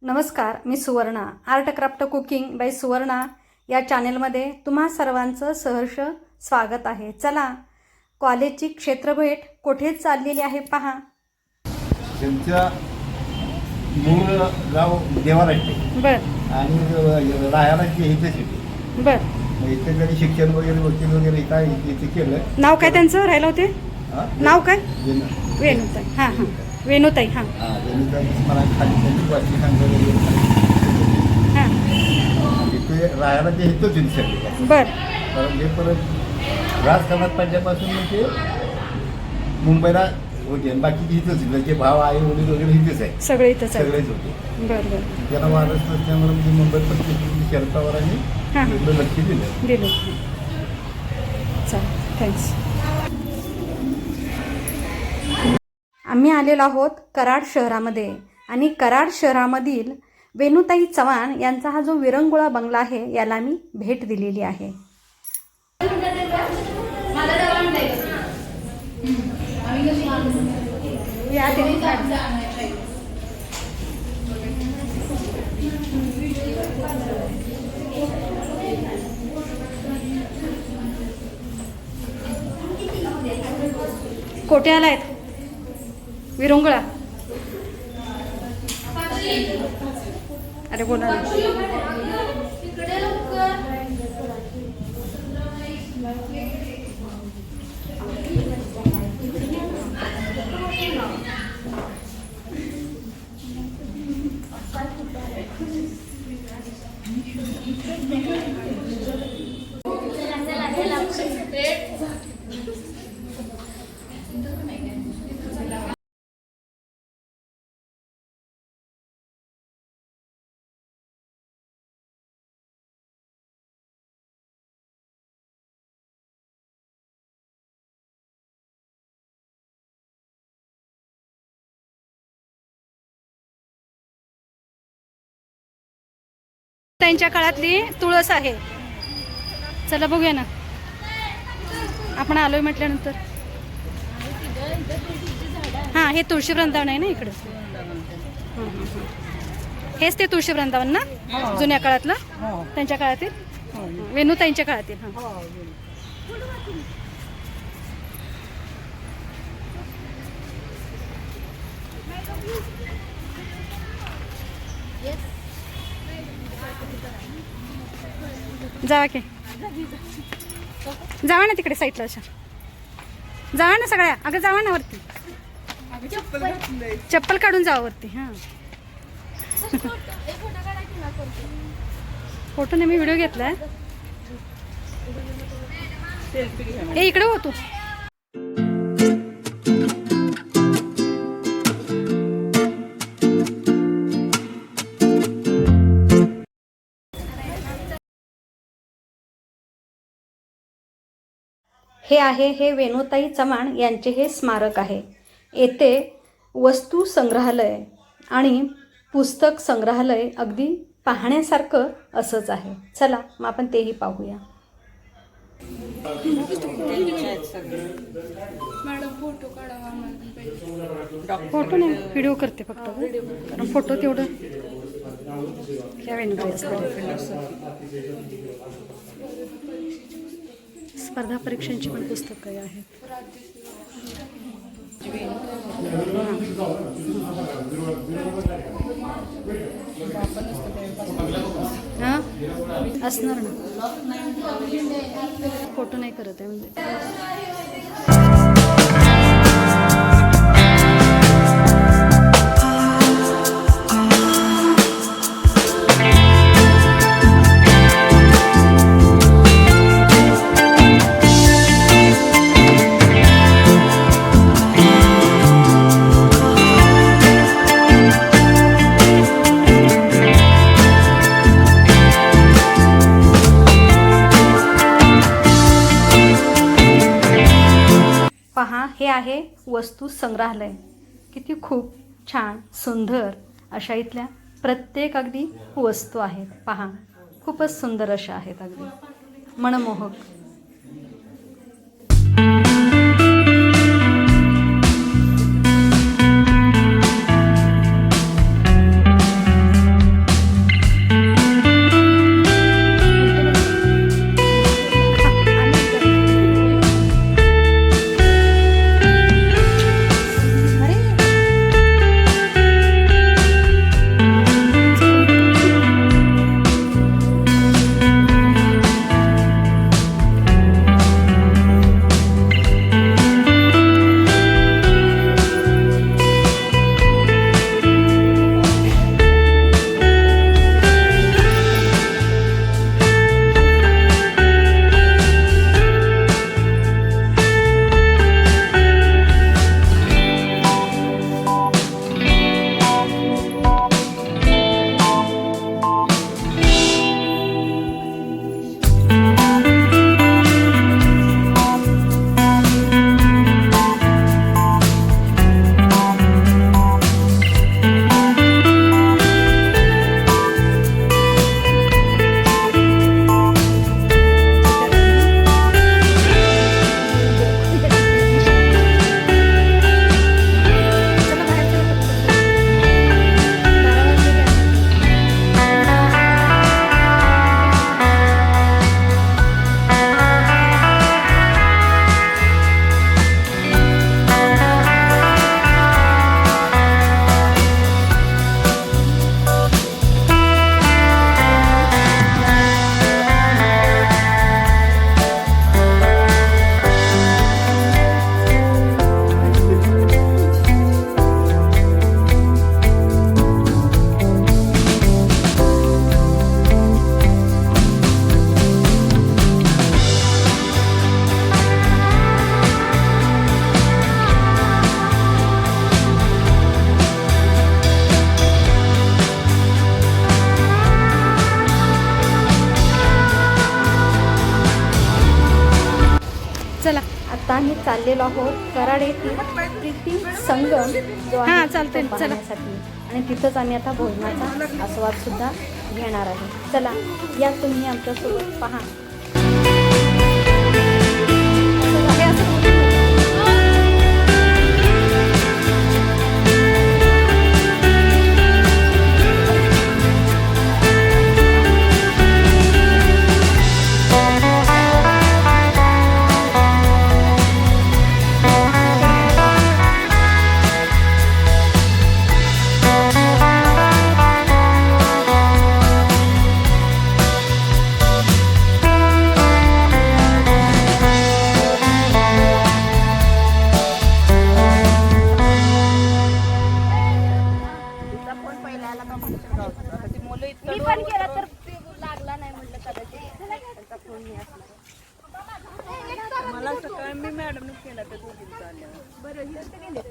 नमस्कार, मी Suvarna. Art craft cooking by Suvarna या चॅनेलमध्ये तुम्हा सर्वांचं सहर्ष स्वागत आहे. चला, कॉलेजची क्षेत्रभेट कुठे चाललेली आहे पहा. त्यांच्या मूळ गाव देवाराष्ट्रे आणि राहायला इथेच होते. बर, इथे त्यांनी शिक्षण वगैरे वकील वगैरे इथे केलं. नाव काय त्यांचं राहिलं होते? नाव काय? वेणुताई. वेणुताई. हां हां, वेणुताई. हां वेणुताई मला खाली त्यांची वाची वगैरे हां. इथे राहायला ते इथंच येऊ शकले. बर, कारण ते परत राजकारणात पडल्यापासून ते मुंबईला होते. बाकी इथंच त्यांचे भाव आई वडील वगैरे इथेच आहे. सगळे इथंच आहे. सगळेच होते. बर बर. त्याला वारस नसल्यामुळे म्हणजे मुंबईत पण शरद पवारांनी हां एवढं लक्ष दिलं. चालेल, थँक्स. आम्ही आलेलो आहोत कराड शहरामध्ये आणि कराड शहरामधील वेणुताई चव्हाण यांचा हा जो विरंगुळा बंगला आहे याला मी भेट दिलेली आहे. कोठे आलायत? विरंगुळा. अरे बोला ना. त्यांच्या काळातली तुळस आहे. चला बघूया ना, आपण आलोय म्हटल्यानंतर. हां, हे तुळशी वृंदावन आहे ना इकडं. हेच ते तुळशी वृंदावन ना, जुन्या काळातलं, त्यांच्या काळातील, वेणुताईंच्या काळातील. हां, जावा की, जावा ना तिकडे साईडला. अशा जावा ना सगळ्या. अगं जावा ना वरती, चप्पल काढून जावा वरती. हां, फोटो नाही, मी व्हिडिओ घेतलाय. हे इकडे हो तू. हे वेणुताई चव्हाण यांचे हे स्मारक आहे. येथे वस्तू संग्रहालय आणि पुस्तक संग्रहालय अगदी पाहण्यासारखं असंच आहे. चला मग आपण तेही पाहूया. फोटो नाही, व्हिडिओ करते फक्त, कारण फोटो तेवढं क्या वेणुताई स्पर्धा परीक्षांची पण पुस्तकं आहेत. हां, असणार ना. फोटो नाही करत आहे म्हणजे. पहा, हे आहे वस्तू संग्रहालय. किती खूप छान सुंदर अशा इथल्या प्रत्येक अगदी वस्तू आहेत. पहा, खूपच सुंदर अशा आहेत, अगदी मनमोहक. आता आम्ही चाललेलो आहोत कराड येथील प्रीती संगम जो आहे हां, चालतंय, तो चला. पाहण्यासाठी. आणि तिथंच आम्ही आता भोजनाचा आस्वाद सुद्धा घेणार आहे. चला या तुम्ही आमच्यासोबत पहा. मी पण केला तर लागला नाही म्हटलं कदाचित त्यांचा फोन नाही असणार. मला सकाळी मी मॅडमने केला तर दोघींचा आल्यावर बरं गेले